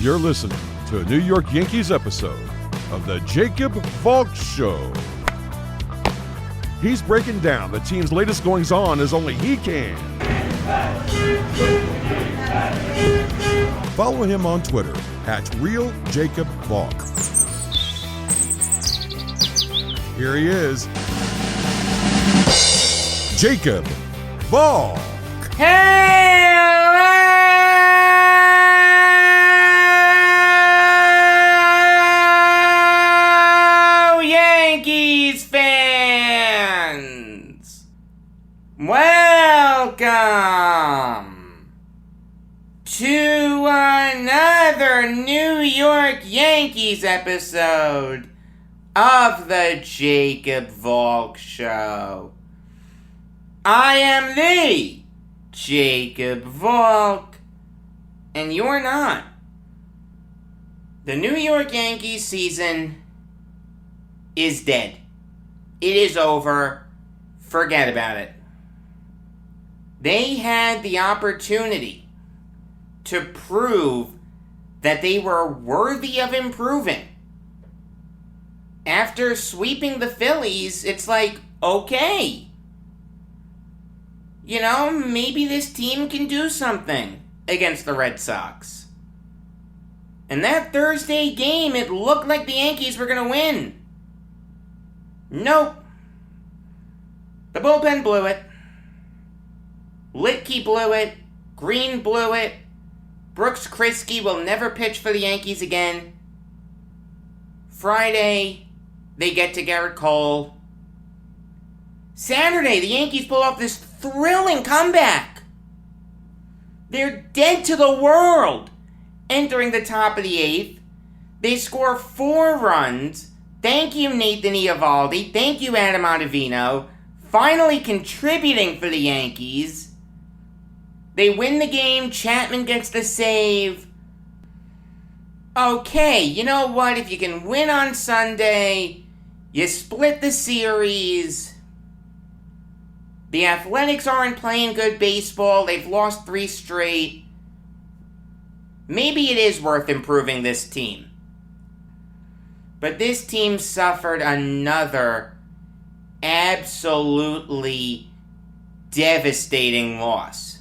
You're listening to a New York Yankees episode of the Jacob Valk Show. He's breaking down the team's latest goings-on as only he can. Follow him on Twitter at RealJacobValk. Here he is, Jacob Valk. Hello, Yankees fans! Welcome to another New York Yankees episode of the Jacob Valk Show. I am the Jacob Valk, and you're not. The New York Yankees season is dead. It is over. Forget about it. They had the opportunity to prove that they were worthy of improving. After sweeping the Phillies, it's like, okay. You know, maybe this team can do something against the Red Sox. And that Thursday game, it looked like the Yankees were going to win. Nope. The bullpen blew it. Litke blew it. Green blew it. Brooks Kriske will never pitch for the Yankees again. Friday, they get to Garrett Cole. Saturday, the Yankees pull off this thrilling comeback. They're dead to the world. Entering the top of the eighth, they score 4 runs. Thank you, Nathan Eovaldi. Thank you, Adam Ottavino. Finally contributing for the Yankees. They win the game. Chapman gets the save. Okay, you know what? If you can win on Sunday, you split the series. The Athletics aren't playing good baseball. They've lost 3 straight. Maybe it is worth improving this team. But this team suffered another absolutely devastating loss.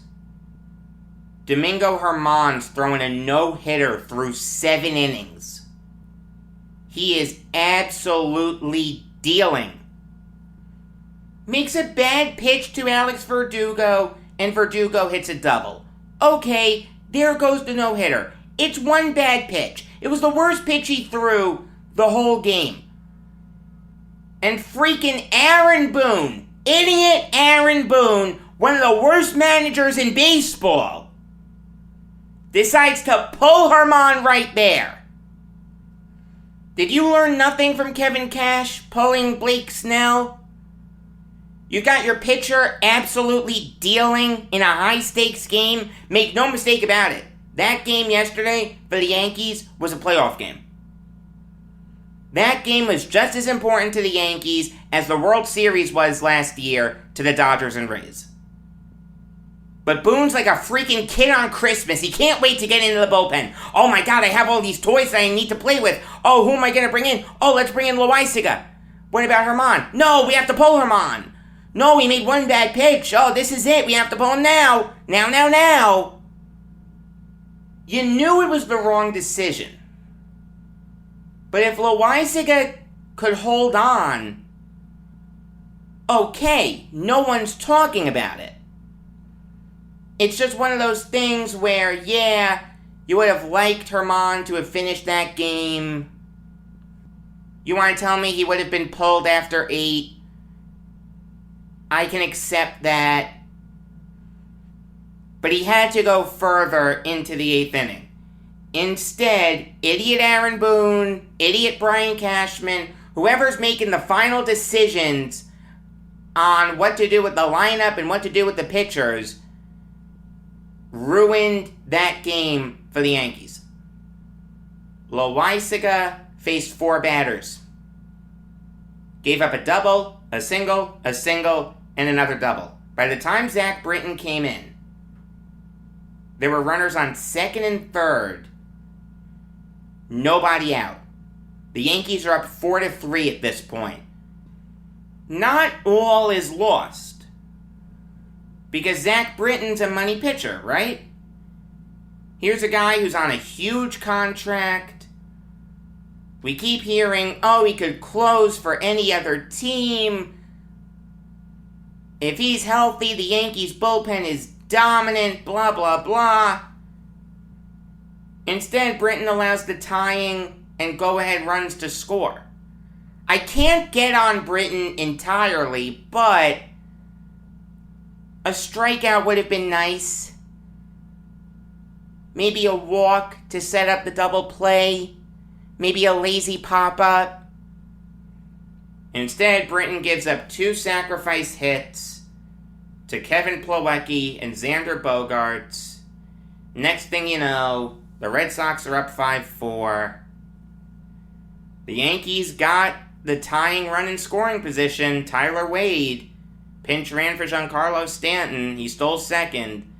Domingo Germán's throwing a no-hitter through 7 innings. He is absolutely dealing. Makes a bad pitch to Alex Verdugo, and Verdugo hits a double. Okay, there goes the no-hitter. It's one bad pitch. It was the worst pitch he threw the whole game. And freaking Aaron Boone, idiot Aaron Boone, one of the worst managers in baseball, decides to pull Germán right there. Did you learn nothing from Kevin Cash pulling Blake Snell? You got your pitcher absolutely dealing in a high-stakes game. Make no mistake about it. That game yesterday for the Yankees was a playoff game. That game was just as important to the Yankees as the World Series was last year to the Dodgers and Rays. But Boone's like a freaking kid on Christmas. He can't wait to get into the bullpen. Oh my God, I have all these toys that I need to play with. Oh, who am I going to bring in? Oh, let's bring in Loaisiga. What about Germán? No, we have to pull Germán. No, he made one bad pitch. Oh, this is it. We have to pull him now. Now. You knew it was the wrong decision. But if Loaisiga could hold on, okay, no one's talking about it. It's just one of those things where, yeah, you would have liked Germán to have finished that game. You want to tell me he would have been pulled after 8? I can accept that. But he had to go further into the 8th inning. Instead, idiot Aaron Boone, idiot Brian Cashman, whoever's making the final decisions on what to do with the lineup and what to do with the pitchers, ruined that game for the Yankees. Loaisiga faced 4 batters. Gave up a double, a single, and another double. By the time Zach Britton came in, there were runners on second and third. Nobody out. The Yankees are up 4-3 at this point. Not all is lost. Because Zach Britton's a money pitcher, right? Here's a guy who's on a huge contract. We keep hearing, oh, he could close for any other team. If he's healthy, the Yankees' bullpen is dominant, blah, blah, blah. Instead, Britton allows the tying and go-ahead runs to score. I can't get on Britton entirely, but a strikeout would have been nice. Maybe a walk to set up the double play. Maybe a lazy pop-up. Instead, Britton gives up 2 sacrifice hits to Kevin Plawecki and Xander Bogaerts. Next thing you know, the Red Sox are up 5-4. The Yankees got the tying run in scoring position. Tyler Wade pinch ran for Giancarlo Stanton. He stole second,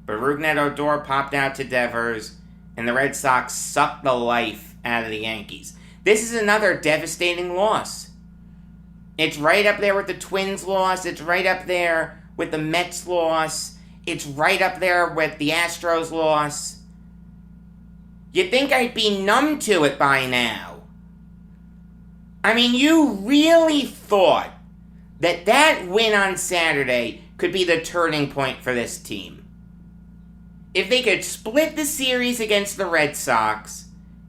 but Rougned Odor popped out to Devers, and the Red Sox sucked the life out of the Yankees. This is another devastating loss. It's right up there with the Twins loss. It's right up there with the Mets loss. It's right up there with the Astros loss. You'd think I'd be numb to it by now. I mean, you really thought that that win on Saturday could be the turning point for this team. If they could split the series against the Red Sox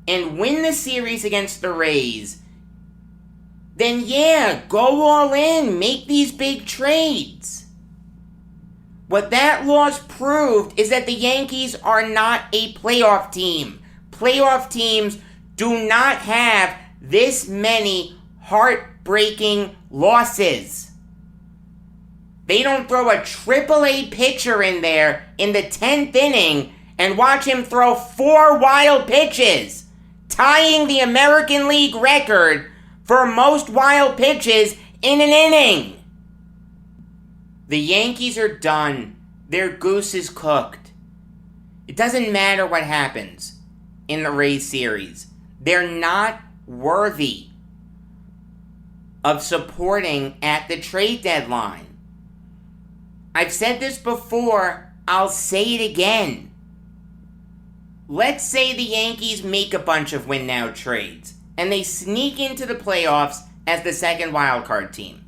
and win the series against the Rays, then yeah, go all in, make these big trades. What that loss proved is that the Yankees are not a playoff team. Playoff teams do not have this many heartbreaking losses. They don't throw a AAA pitcher in there in the 10th inning and watch him throw 4 wild pitches, tying the American League record for most wild pitches in an inning. The Yankees are done. Their goose is cooked. It doesn't matter what happens in the Rays series. They're not worthy of supporting at the trade deadline. I've said this before, I'll say it again. Let's say the Yankees make a bunch of win-now trades, and they sneak into the playoffs as the second wildcard team.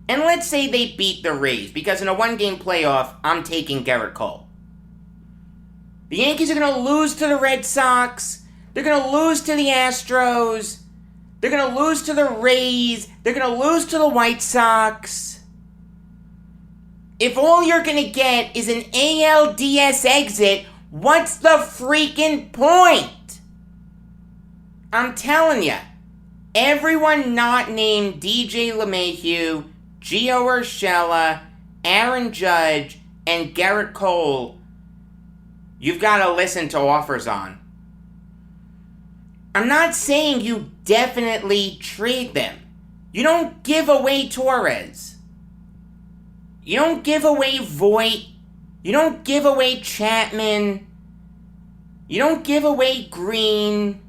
And let's say they beat the Rays, because in a one-game playoff, I'm taking Gerrit Cole. The Yankees are going to lose to the Red Sox. They're going to lose to the Astros. They're going to lose to the Rays. They're going to lose to the White Sox. If all you're going to get is an ALDS exit, what's the freaking point? I'm telling you, everyone not named DJ LeMahieu, Gio Urshela, Aaron Judge, and Gerrit Cole, you've got to listen to offers on. I'm not saying you definitely trade them. You don't give away Torres. You don't give away Voit. You don't give away Chapman. You don't give away Green.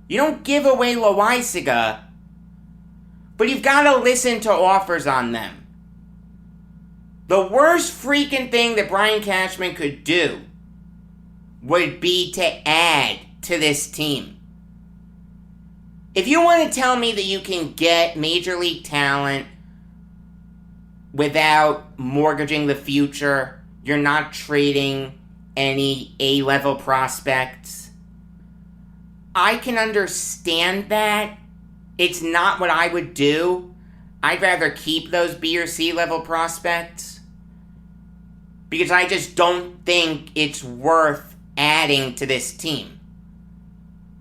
You don't give away Loaisiga. But you've got to listen to offers on them. The worst freaking thing that Brian Cashman could do would be to add to this team. If you want to tell me that you can get major league talent without mortgaging the future, you're not trading any A-level prospects, I can understand that. It's not what I would do. I'd rather keep those B or C level prospects, because I just don't think it's worth adding to this team.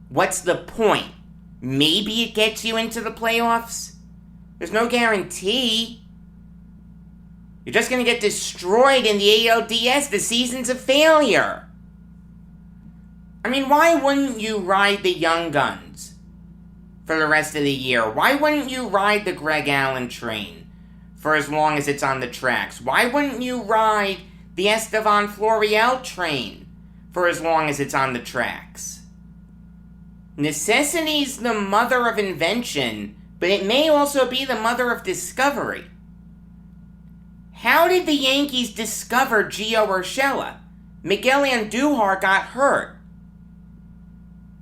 What's the point? Maybe it gets you into the playoffs. There's no guarantee. You're just going to get destroyed in the ALDS. The season's a failure. I mean, why wouldn't you ride the young guns for the rest of the year? Why wouldn't you ride the Greg Allen train for as long as it's on the tracks? Why wouldn't you ride the Estevan Florial train for as long as it's on the tracks? Necessity's the mother of invention, but it may also be the mother of discovery. How did the Yankees discover Gio Urshela? Miguel Andujar got hurt.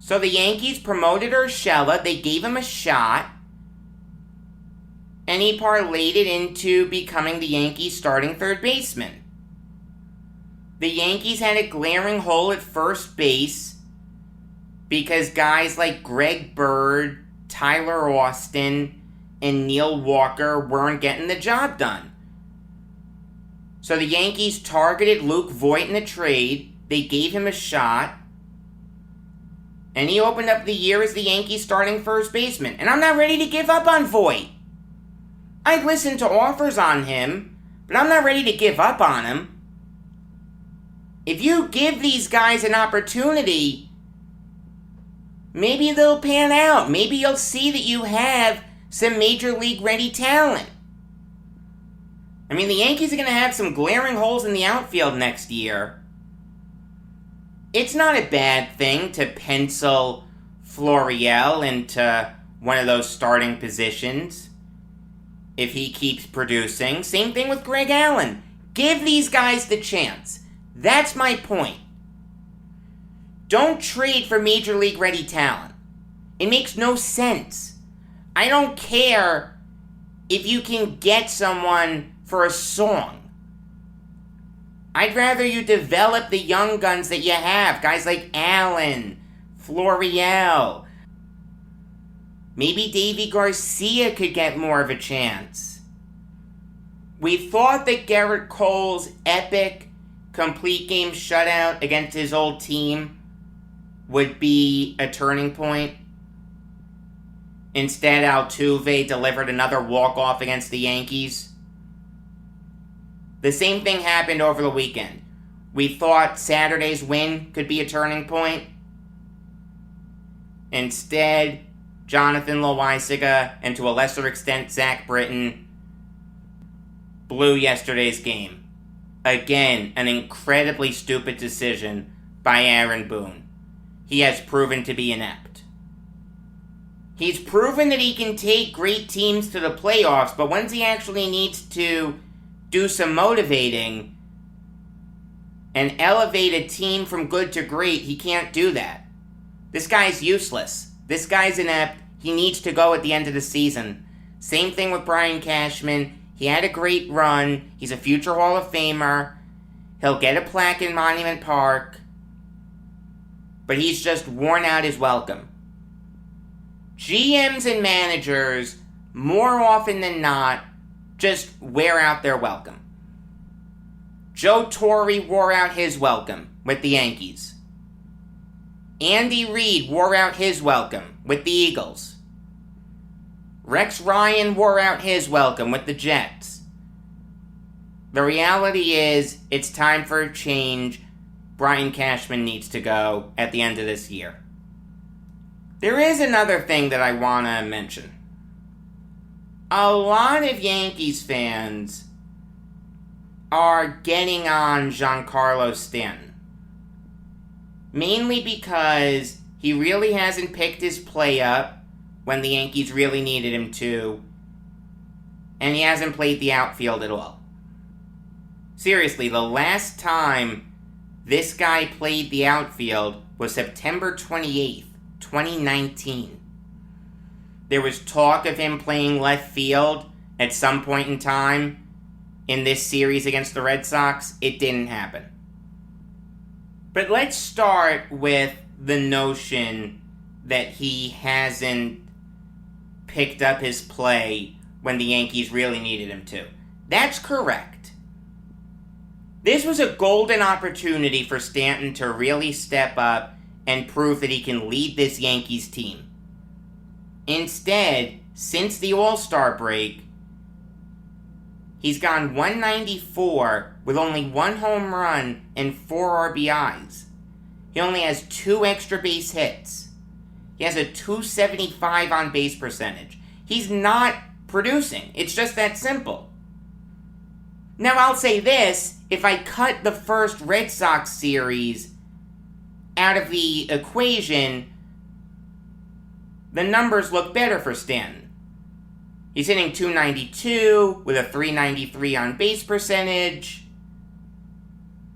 So the Yankees promoted Urshela, they gave him a shot, and he parlayed it into becoming the Yankees' starting third baseman. The Yankees had a glaring hole at first base because guys like Greg Bird, Tyler Austin, and Neil Walker weren't getting the job done. So the Yankees targeted Luke Voit in the trade, they gave him a shot, and he opened up the year as the Yankees' starting first baseman. And I'm not ready to give up on Voit. I'd listen to offers on him, but I'm not ready to give up on him. If you give these guys an opportunity, maybe they'll pan out. Maybe you'll see that you have some major league ready talent. I mean, the Yankees are going to have some glaring holes in the outfield next year. It's not a bad thing to pencil Florial into one of those starting positions if he keeps producing. Same thing with Greg Allen. Give these guys the chance. That's my point. Don't trade for major league ready talent. It makes no sense. I don't care if you can get someone for a song. I'd rather you develop the young guns that you have. Guys like Allen, Florial. Maybe Davy Garcia could get more of a chance. We thought that Garrett Cole's epic complete game shutout against his old team would be a turning point. Instead, Altuve delivered another walk-off against the Yankees. The same thing happened over the weekend. We thought Saturday's win could be a turning point. Instead, Jonathan Loaisiga, and to a lesser extent Zach Britton, blew yesterday's game. Again, an incredibly stupid decision by Aaron Boone. He has proven to be inept. He's proven that he can take great teams to the playoffs, but once he actually needs to do some motivating and elevate a team from good to great, he can't do that. This guy's useless. This guy's inept. He needs to go at the end of the season. Same thing with Brian Cashman. He had a great run. He's a future Hall of Famer. He'll get a plaque in Monument Park. But he's just worn out his welcome. GMs and managers, more often than not, just wear out their welcome. Joe Torre wore out his welcome with the Yankees. Andy Reid wore out his welcome with the Eagles. Rex Ryan wore out his welcome with the Jets. The reality is, it's time for a change. Brian Cashman needs to go at the end of this year. There is another thing that I want to mention. A lot of Yankees fans are getting on Giancarlo Stanton. Mainly because he really hasn't picked his play up when the Yankees really needed him to, and he hasn't played the outfield at all. Seriously, the last time this guy played the outfield was September 28th, 2019. There was talk of him playing left field at some point in time in this series against the Red Sox. It didn't happen. But let's start with the notion that he hasn't picked up his play when the Yankees really needed him to. That's correct. This was a golden opportunity for Stanton to really step up and prove that he can lead this Yankees team. Instead, since the All-Star break, he's gone 194 with only 1 home run and 4 RBIs. He only has 2 extra base hits. He has a .275 on base percentage. He's not producing. It's just that simple. Now, I'll say this. If I cut the first Red Sox series out of the equation, the numbers look better for Stanton. He's hitting .292 with a .393 on base percentage,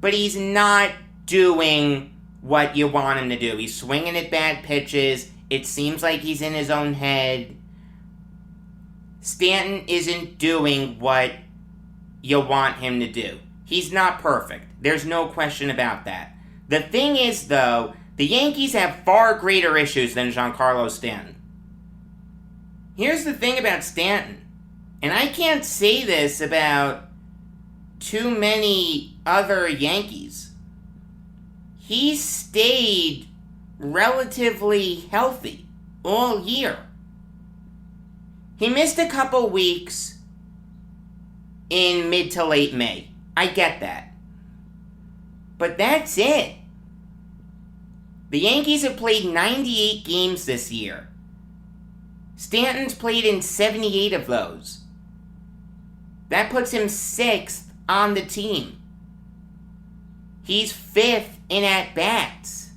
but he's not doing what you want him to do. He's swinging at bad pitches. It seems like he's in his own head. Stanton isn't doing what you want him to do. He's not perfect. There's no question about that. The thing is, though, the Yankees have far greater issues than Giancarlo Stanton. Here's the thing about Stanton, and I can't say this about too many other Yankees. He stayed relatively healthy all year. He missed a couple weeks in mid to late May. I get that. But that's it. The Yankees have played 98 games this year. Stanton's played in 78 of those. That puts him 6th on the team. He's 5th in at-bats.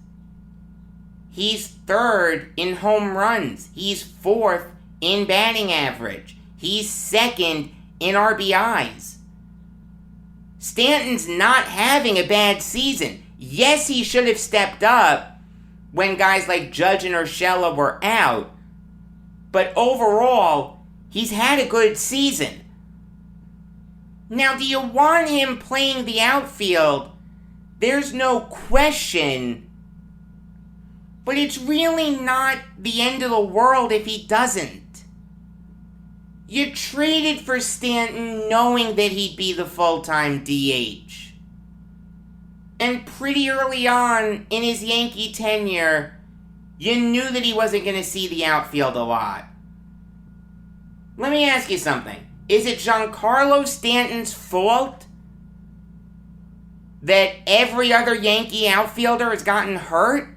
He's 3rd in home runs. He's 4th in batting average. He's 2nd in RBIs. Stanton's not having a bad season. Yes, he should have stepped up when guys like Judge and Urshela were out, but overall, he's had a good season. Now, do you want him playing the outfield? There's no question, but it's really not the end of the world if he doesn't. You traded for Stanton knowing that he'd be the full-time DH. And pretty early on in his Yankee tenure, you knew that he wasn't going to see the outfield a lot. Let me ask you something. Is it Giancarlo Stanton's fault that every other Yankee outfielder has gotten hurt?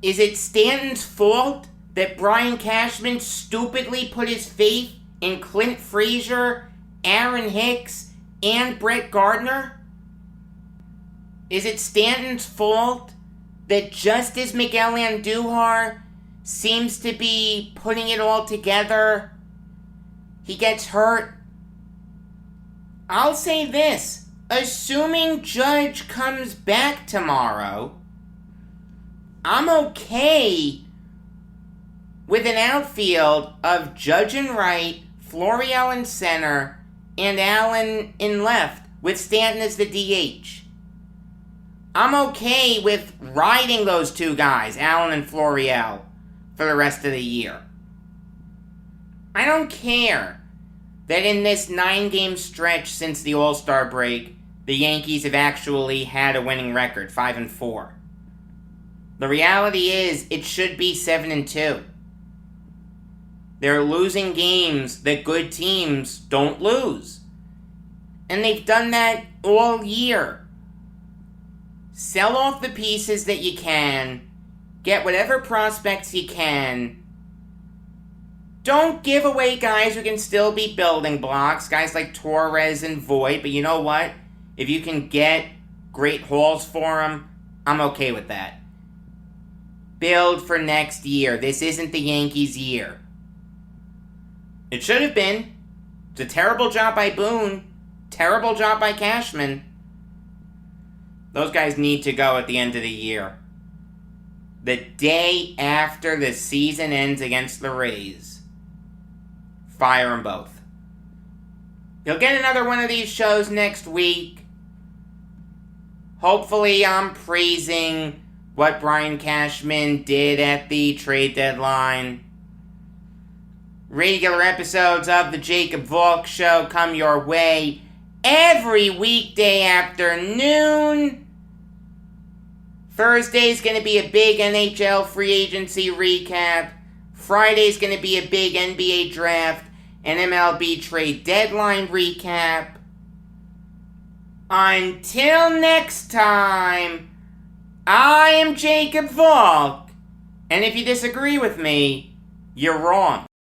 Is it Stanton's fault that Brian Cashman stupidly put his faith in Clint Frazier, Aaron Hicks, and Brett Gardner? Is it Stanton's fault that just as Miguel Andujar seems to be putting it all together, he gets hurt? I'll say this. Assuming Judge comes back tomorrow, I'm okay with an outfield of Judge in right, Florial in center, and Allen in left, with Stanton as the DH. I'm okay with riding those two guys, Allen and Florial, for the rest of the year. I don't care that in this 9-game stretch since the All-Star break, the Yankees have actually had a winning record, 5-4. The reality is, it should be 7-2. They're losing games that good teams don't lose. And they've done that all year. Sell off the pieces that you can. Get whatever prospects you can. Don't give away guys who can still be building blocks. Guys like Torres and Voit. But you know what? If you can get great hauls for them, I'm okay with that. Build for next year. This isn't the Yankees' year. It should have been. It's a terrible job by Boone. Terrible job by Cashman. Those guys need to go at the end of the year. The day after the season ends against the Rays. Fire them both. You'll get another one of these shows next week. Hopefully I'm praising what Brian Cashman did at the trade deadline. Regular episodes of the Jacob Valk Show come your way every weekday afternoon. Thursday's going to be a big NHL free agency recap. Friday's going to be a big NBA draft and MLB trade deadline recap. Until next time, I am Jacob Valk, and if you disagree with me, you're wrong.